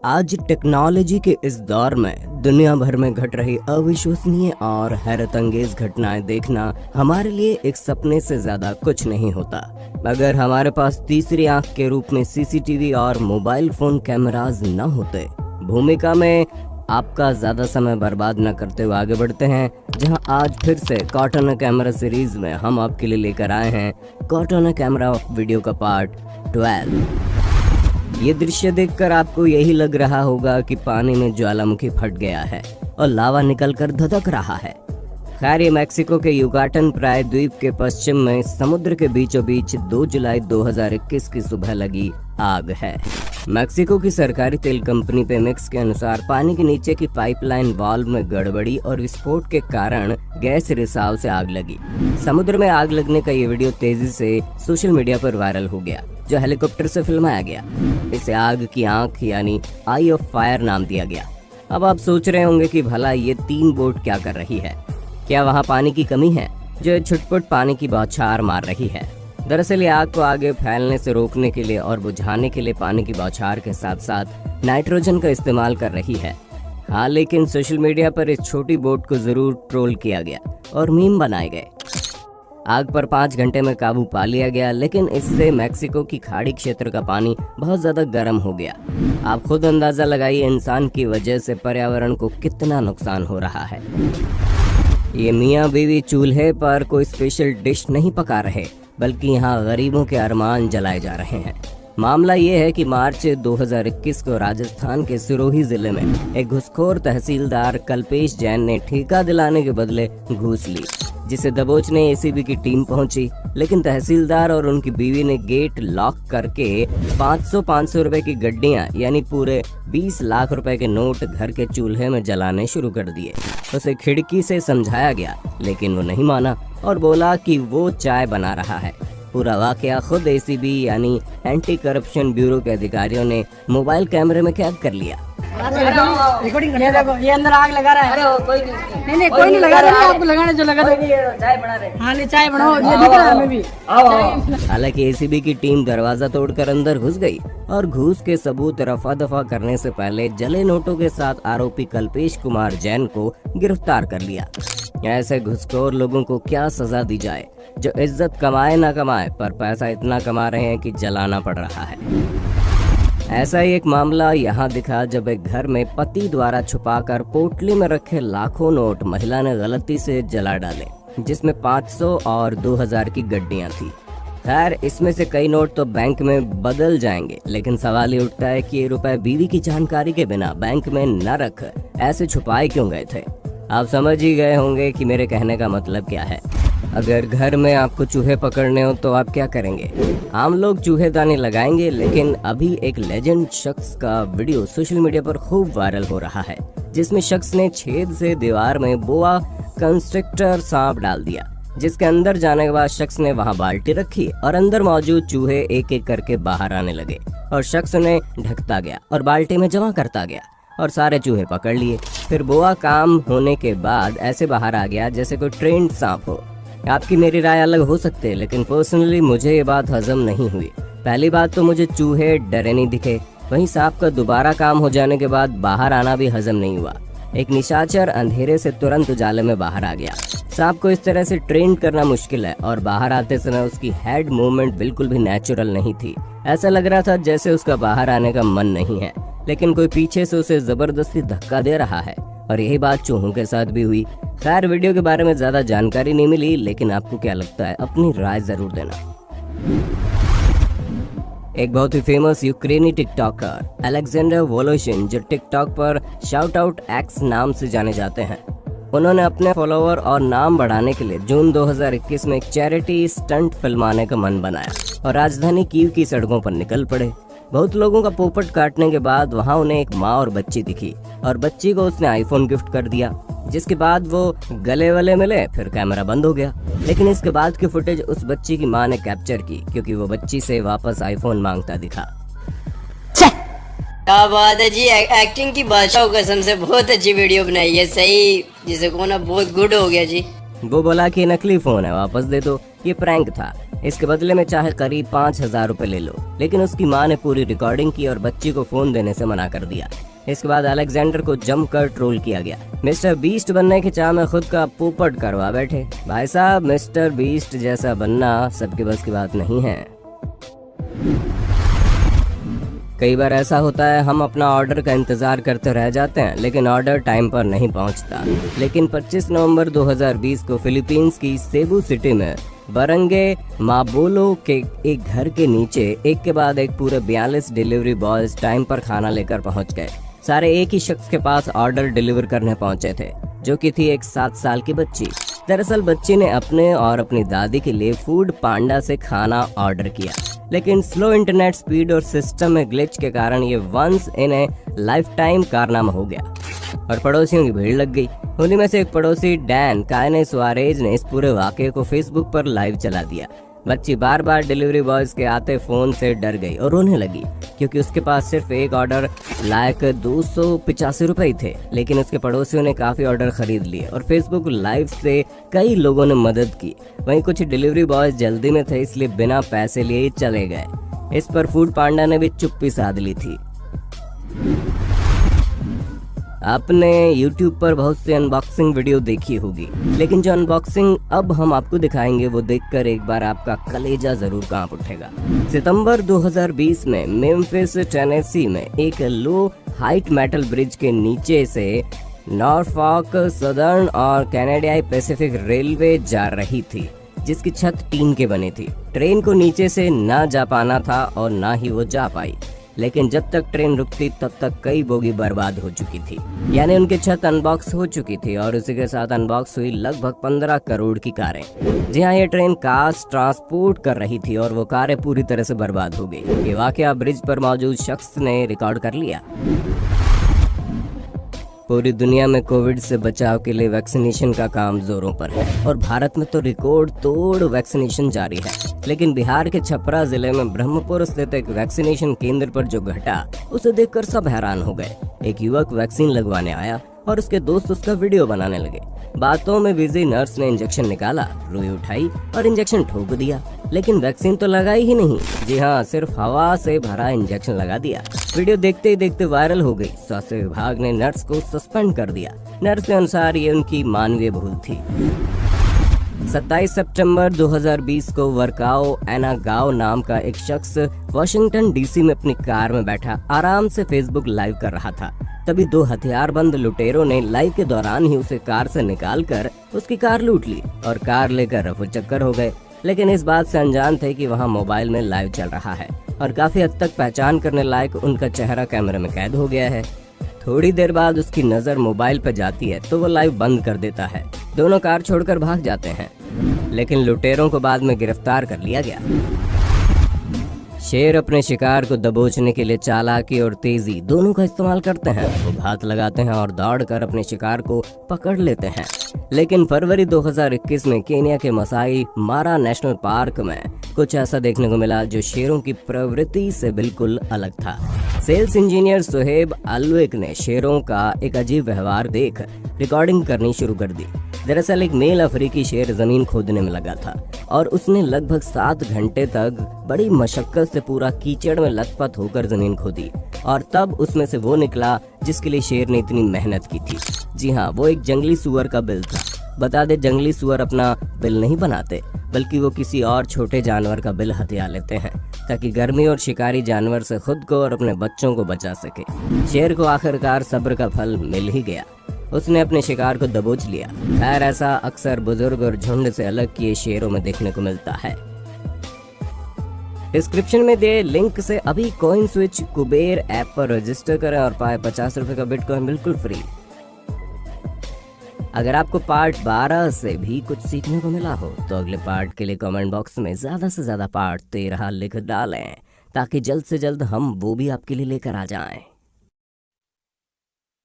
आज टेक्नोलॉजी के इस दौर में दुनिया भर में घट रही अविश्वसनीय और हैरत अंगेज घटनाएं देखना हमारे लिए एक सपने से ज्यादा कुछ नहीं होता। अगर हमारे पास तीसरी आंख के रूप में सीसीटीवी और मोबाइल फोन कैमराज न होते। भूमिका में आपका ज्यादा समय बर्बाद न करते हुए आगे बढ़ते हैं, जहां आज फिर से कॉट ऑन कैमरा सीरीज में हम आपके लिए लेकर आए हैं कॉट ऑन कैमरा वीडियो का पार्ट 12। ये दृश्य देखकर आपको यही लग रहा होगा कि पानी में ज्वालामुखी फट गया है और लावा निकलकर धधक रहा है। खैर, ये मैक्सिको के युकाटन प्रायद्वीप के पश्चिम में समुद्र के बीचों बीच 2 जुलाई 2021 की सुबह लगी आग है। मैक्सिको की सरकारी तेल कंपनी पेमेक्स के अनुसार पानी के नीचे की पाइपलाइन वाल्व में गड़बड़ी और विस्फोट के कारण गैस रिसाव से आग लगी। समुद्र में आग लगने का ये वीडियो तेजी से सोशल मीडिया पर वायरल हो गया, जो हेलीकॉप्टर से फिल्माया गया। इसे आग की आंख यानी आई ऑफ फायर नाम दिया गया। अब आप सोच रहे होंगे कि भला ये 3 बोट क्या कर रही है? क्या वहाँ पानी की कमी है जो छुटपुट पानी की बौछार मार रही है? दरअसल ये आग को आगे फैलने से रोकने के लिए और बुझाने के लिए पानी की बौछार के साथ साथ नाइट्रोजन का इस्तेमाल कर रही है। हाँ, लेकिन सोशल मीडिया पर इस छोटी बोट को जरूर ट्रोल किया गया और मीम बनाए गए। आग पर 5 घंटे में काबू पा लिया गया, लेकिन इससे मैक्सिको की खाड़ी क्षेत्र का पानी बहुत ज्यादा गर्म हो गया। आप खुद अंदाजा लगाइए इंसान की वजह से पर्यावरण को कितना नुकसान हो रहा है। ये मियाँ बीवी चूल्हे पर कोई स्पेशल डिश नहीं पका रहे, बल्कि यहाँ गरीबों के अरमान जलाए जा रहे हैं। मामला ये है कि मार्च 2021 को राजस्थान के सिरोही जिले में एक घूसखोर तहसीलदार कल्पेश जैन ने ठेका दिलाने के बदले घूस ली, जिसे दबोचने एसीबी की टीम पहुंची। लेकिन तहसीलदार और उनकी बीवी ने गेट लॉक करके 500 रुपए की गड्डियां यानी पूरे 20 लाख रुपए के नोट घर के चूल्हे में जलाने शुरू कर दिए। उसे खिड़की से समझाया गया, लेकिन वो नहीं माना और बोला कि वो चाय बना रहा है। पूरा वाकया खुद एसीबी यानी एंटी करप्शन ब्यूरो के अधिकारियों ने मोबाइल कैमरे में कैद कर लिया। रिकॉर्डिंग ये देखो, ये अंदर आग लगा रहा है। अरे कोई नहीं कोई नहीं लगा रहा है, आपको लगाने जो लगा दो। चाय बना रहे। हाँ, ले चाय बनाओ, ये दिख रहा है हमें भी। हालांकि एसीबी की टीम दरवाजा तोड़कर अंदर घुस गई और घूस के सबूत रफा दफा करने से पहले जले नोटों के साथ आरोपी कल्पेश कुमार जैन को गिरफ्तार कर लिया। ऐसे घुसखोर लोगों को क्या सजा दी जाए जो इज्जत कमाए ना कमाए पर पैसा इतना कमा रहे हैं कि जलाना पड़ रहा है। ऐसा ही एक मामला यहाँ दिखा जब एक घर में पति द्वारा छुपाकर पोटली में रखे लाखों नोट महिला ने गलती से जला डाले, जिसमें 500 और 2000 की गड्डियां थी। खैर, इसमें से कई नोट तो बैंक में बदल जाएंगे, लेकिन सवाल ये उठता है कि ये रुपए बीवी की जानकारी के बिना बैंक में न रख ऐसे छुपाए क्यों गए थे? आप समझ ही गए होंगे कि मेरे कहने का मतलब क्या है। अगर घर में आपको चूहे पकड़ने हो तो आप क्या करेंगे? आम लोग चूहेदानी लगाएंगे, लेकिन अभी एक लेजेंड शख्स का वीडियो सोशल मीडिया पर खूब वायरल हो रहा है, जिसमें शख्स ने छेद से दीवार में बोआ कंस्ट्रक्टर सांप डाल दिया, जिसके अंदर जाने के बाद शख्स ने वहां बाल्टी रखी और अंदर मौजूद चूहे एक एक करके बाहर आने लगे और शख्स उन्हें ढकता गया और बाल्टी में जमा करता गया और सारे चूहे पकड़ लिए। फिर बोआ काम होने के बाद ऐसे बाहर आ गया जैसे कोई ट्रेंड सांप हो। आपकी मेरी राय अलग हो सकती है, लेकिन पर्सनली मुझे ये बात हजम नहीं हुई। पहली बात तो मुझे चूहे डरे नहीं दिखे, वहीं सांप का दोबारा काम हो जाने के बाद बाहर आना भी हजम नहीं हुआ। एक निशाचर अंधेरे से तुरंत उजाले में बाहर आ गया। सांप को इस तरह से ट्रेन करना मुश्किल है और बाहर आते समय उसकी हेड मूवमेंट बिल्कुल भी नेचुरल नहीं थी। ऐसा लग रहा था जैसे उसका बाहर आने का मन नहीं है, लेकिन कोई पीछे से उसे जबरदस्ती धक्का दे रहा है। और यही बात चूहों के साथ भी हुई। खैर, वीडियो के बारे में ज्यादा जानकारी नहीं मिली, लेकिन आपको क्या लगता है अपनी राय जरूर देना। एक बहुत ही फेमस यूक्रेनी टिकटॉकर अलेक्जेंडर वोलोशिन, जो टिकटॉक पर शाउट आउट एक्स नाम से जाने जाते हैं, उन्होंने अपने फॉलोवर और नाम बढ़ाने के लिए जून 2021 में एक चैरिटी स्टंट फिल्माने का मन बनाया और राजधानी कीव की सड़कों पर निकल पड़े। बहुत लोगों का पोपट काटने के बाद वहां उन्हें एक माँ और बच्ची दिखी और बच्ची को उसने आईफोन गिफ्ट कर दिया, जिसके बाद वो गले वले मिले। फिर कैमरा बंद हो गया, लेकिन इसके बाद की फुटेज उस बच्ची की माँ ने कैप्चर की, क्योंकि वो बच्ची से वापस आईफोन मांगता दिखा। क्या बात है जी, एक्टिंग की बादशाह कसम से बहुत अच्छी वीडियो बनाई है। सही जिसे को ना बहुत गुड हो गया जी। वो बोला कि नकली फोन है, वापस दे दो, ये प्रैंक था। इसके बदले में चाहे करीब 5,000 रुपए ले लो। लेकिन उसकी माँ ने पूरी रिकॉर्डिंग की और बच्ची को फोन देने से मना कर दिया। इसके बाद अलेक्जेंडर को जमकर ट्रोल किया गया। मिस्टर बीस्ट बनने के चाह में खुद का पोपट करवा बैठे। भाई साहब, मिस्टर बीस्ट जैसा बनना सबके बस की बात नहीं है। कई बार ऐसा होता है, हम अपना ऑर्डर का इंतजार करते रह जाते हैं लेकिन ऑर्डर टाइम पर नहीं पहुंचता। लेकिन 25 नवंबर 2020 को फिलीपींस की सेबू सिटी में बरंगे माबोलो के एक घर के नीचे एक के बाद एक पूरे 42 डिलीवरी बॉयज टाइम पर खाना लेकर पहुंच गए। सारे एक ही शख्स के पास ऑर्डर डिलीवर करने पहुंचे थे, जो कि थी एक 7 साल की बच्ची। दरअसल बच्ची ने अपने और अपनी दादी के लिए फूड पांडा से खाना ऑर्डर किया, लेकिन स्लो इंटरनेट स्पीड और सिस्टम में ग्लिच के कारण ये once in a lifetime कारनामा हो गया और पड़ोसियों की भीड़ लग गई। उन्हीं में से एक पड़ोसी डैन कायने सुआरेज ने इस पूरे वाकये को फेसबुक पर लाइव चला दिया। बच्ची बार बार डिलीवरी बॉयज के आते फोन से डर गई और रोने लगी, क्योंकि उसके पास सिर्फ एक ऑर्डर लायक 285 रुपए ही थे। लेकिन उसके पड़ोसियों ने काफी ऑर्डर खरीद लिए और फेसबुक लाइव से कई लोगों ने मदद की। वहीं कुछ डिलीवरी बॉयज जल्दी में थे, इसलिए बिना पैसे लिए ही चले गए। इस पर फूड पांडा ने भी चुप्पी साध ली थी। आपने YouTube पर बहुत से अनबॉक्सिंग वीडियो देखी होगी, लेकिन जो अनबॉक्सिंग अब हम आपको दिखाएंगे वो देखकर एक बार आपका कलेजा जरूर कांप उठेगा। सितंबर 2020 में मेम्फिस टेनेसी में एक लो हाइट मेटल ब्रिज के नीचे से नॉरफॉक सदर्न और कैनेडियाई पैसिफिक रेलवे जा रही थी, जिसकी छत टीन के बनी थी। ट्रेन को नीचे से ना जा पाना था और ना ही वो जा पाई, लेकिन जब तक ट्रेन रुकती तब तक कई बोगी बर्बाद हो चुकी थी, यानी उनकी छत अनबॉक्स हो चुकी थी और उसी के साथ अनबॉक्स हुई लगभग 15 करोड़ की कारें। जी हाँ, ये ट्रेन कार्स ट्रांसपोर्ट कर रही थी और वो कारें पूरी तरह से बर्बाद हो गई। ये वाकया ब्रिज पर मौजूद शख्स ने रिकॉर्ड कर लिया। पूरी दुनिया में कोविड से बचाव के लिए वैक्सीनेशन का काम जोरों पर है और भारत में तो रिकॉर्ड तोड़ वैक्सीनेशन जारी है। लेकिन बिहार के छपरा जिले में ब्रह्मपुर स्थित एक वैक्सीनेशन केंद्र पर जो घटा, उसे देखकर सब हैरान हो गए। एक युवक वैक्सीन लगवाने आया और उसके दोस्त उसका वीडियो बनाने लगे। बातों में बिजी नर्स ने इंजेक्शन निकाला, रुई उठाई और इंजेक्शन ठोक दिया, लेकिन वैक्सीन तो लगाई ही नहीं। जी हाँ, सिर्फ हवा से भरा इंजेक्शन लगा दिया। वीडियो देखते ही देखते वायरल हो गई। स्वास्थ्य विभाग ने नर्स को सस्पेंड कर दिया। नर्स के अनुसार ये उनकी मानवीय भूल थी। 27 सितंबर 2020 को वर्काओ एनागाओ नाम का एक शख्स वाशिंगटन डीसी में अपनी कार में बैठा आराम से फेसबुक लाइव कर रहा था। तभी 2 हथियारबंद लुटेरों ने लाइव के दौरान ही उसे कार से निकालकर उसकी कार लूट ली और कार लेकर रफू चक्कर हो गए। लेकिन इस बात से अनजान थे कि वहां मोबाइल में लाइव चल रहा है और काफी हद तक पहचान करने लायक उनका चेहरा कैमरे में कैद हो गया है। थोड़ी देर बाद उसकी नजर मोबाइल पर जाती है तो वो लाइव बंद कर देता है। दोनों कार छोड़कर भाग जाते हैं, लेकिन लुटेरों को बाद में गिरफ्तार कर लिया गया। शेर अपने शिकार को दबोचने के लिए चालाकी और तेजी दोनों का इस्तेमाल करते हैं। वो घात लगाते हैं और दौड़कर अपने शिकार को पकड़ लेते हैं। लेकिन फरवरी 2021 में केन्या के मसाई मारा नेशनल पार्क में कुछ ऐसा देखने को मिला जो शेरों की प्रवृत्ति से बिल्कुल अलग था। सेल्स इंजीनियर सुहेब अलवेक ने शेरों का एक अजीब व्यवहार देख रिकॉर्डिंग करनी शुरू कर दी। दरअसल एक मेल अफ्रीकी शेर जमीन खोदने में लगा था और उसने लगभग 7 घंटे तक बड़ी मशक्कत से पूरा कीचड़ में लथपथ होकर जमीन खोदी और तब उसमें से वो निकला जिसके लिए शेर ने इतनी मेहनत की थी। जी हाँ, वो एक जंगली सुअर का बिल था। बता दे, जंगली सुअर अपना बिल नहीं बनाते, बल्कि वो किसी और छोटे जानवर का बिल हथिया लेते हैं ताकि गर्मी और शिकारी जानवर से खुद को और अपने बच्चों को बचा सके। शेर को आखिरकार सब्र का फल मिल ही गया। उसने अपने शिकार को दबोच लिया। खैर, ऐसा अक्सर बुजुर्ग और झुंड से अलग किए शेरों में देखने को मिलता है। डिस्क्रिप्शन में दिए लिंक से अभी कॉइन स्विच कुबेर ऐप पर रजिस्टर करें और पाए 50 रुपए का बिटकॉइन बिल्कुल फ्री। अगर आपको पार्ट 12 से भी कुछ सीखने को मिला हो तो अगले पार्ट के लिए कमेंट बॉक्स में ज्यादा से ज्यादा पार्ट 13 लिख डालें ताकि जल्द से जल्द हम वो भी आपके लिए लेकर आ जाएं।